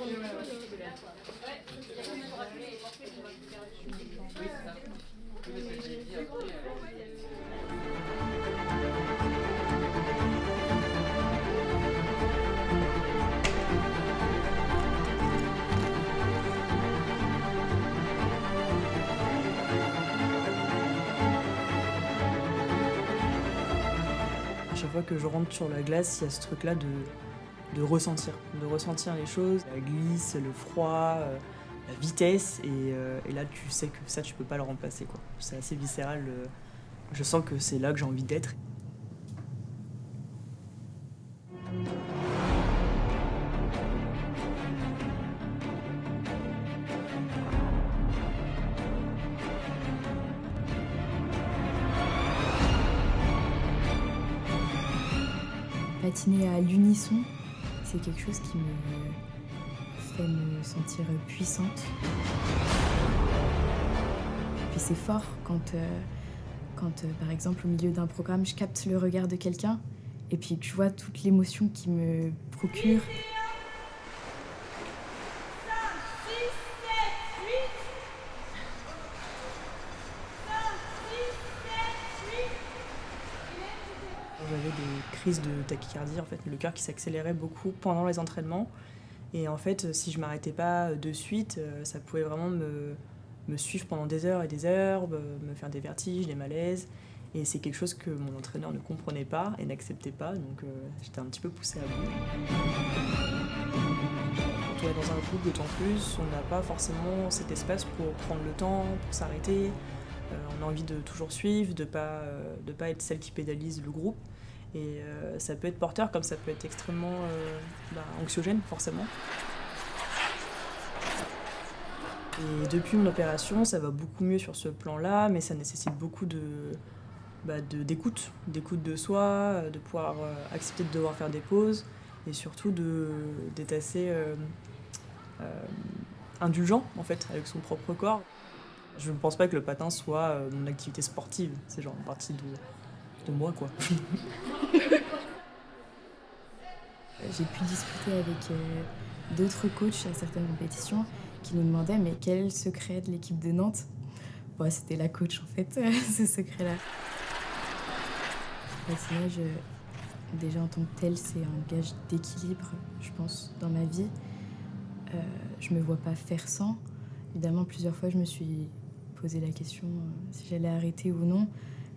À chaque fois que je rentre sur la glace, il y a ce truc-là de ressentir les choses, la glisse, le froid, la vitesse, et là tu sais que ça tu peux pas le remplacer, quoi. C'est assez viscéral, je sens que c'est là que j'ai envie d'être. Patiner à l'unisson, c'est quelque chose qui me fait me sentir puissante. Puis c'est fort quand par exemple, au milieu d'un programme, je capte le regard de quelqu'un et puis que je vois toute l'émotion qu'il me procure. J'avais des crises de tachycardie, en fait, le cœur qui s'accélérait beaucoup pendant les entraînements. Et en fait, si je m'arrêtais pas de suite, ça pouvait vraiment me suivre pendant des heures et des heures, me faire des vertiges, des malaises. Et c'est quelque chose que mon entraîneur ne comprenait pas et n'acceptait pas, donc j'étais un petit peu poussée à bout. Quand on est dans un groupe, d'autant plus, on n'a pas forcément cet espace pour prendre le temps, pour s'arrêter. On a envie de toujours suivre, de pas être celle qui pédalise le groupe. Et ça peut être porteur comme ça peut être extrêmement anxiogène, forcément. Et depuis mon opération, ça va beaucoup mieux sur ce plan-là, mais ça nécessite beaucoup d'écoute de soi, de pouvoir accepter de devoir faire des pauses, et surtout d'être assez indulgent, en fait, avec son propre corps. Je ne pense pas que le patin soit mon activité sportive, c'est genre une partie de moi, quoi. J'ai pu discuter avec d'autres coachs à certaines compétitions qui nous demandaient mais quel est le secret de l'équipe de Nantes. Bon, c'était la coach en fait, ce secret-là. Le patinage, déjà en tant que tel, c'est un gage d'équilibre, je pense, dans ma vie. Je me vois pas faire sans. Évidemment, plusieurs fois, je me suis posé la question si j'allais arrêter ou non.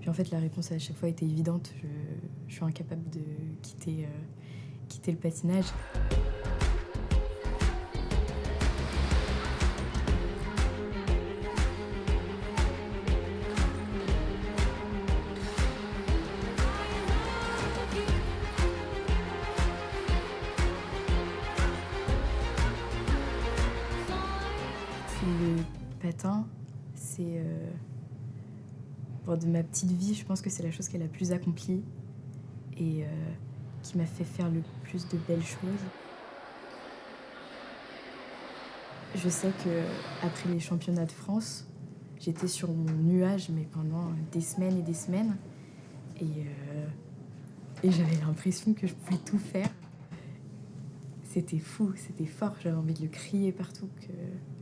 Puis en fait, la réponse à chaque fois était évidente. Je suis incapable de quitter le patinage. Le patin, c'est de ma petite vie, je pense que c'est la chose qui est la plus accomplie et qui m'a fait faire le plus de belles choses. Je sais qu'après les championnats de France, j'étais sur mon nuage mais pendant des semaines et des semaines et j'avais l'impression que je pouvais tout faire. C'était fou, c'était fort, j'avais envie de le crier partout que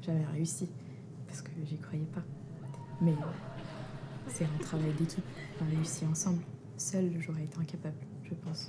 j'avais réussi parce que j'y croyais pas. Mais c'est un travail d'équipe, on a réussi ensemble. Seule, j'aurais été incapable, je pense.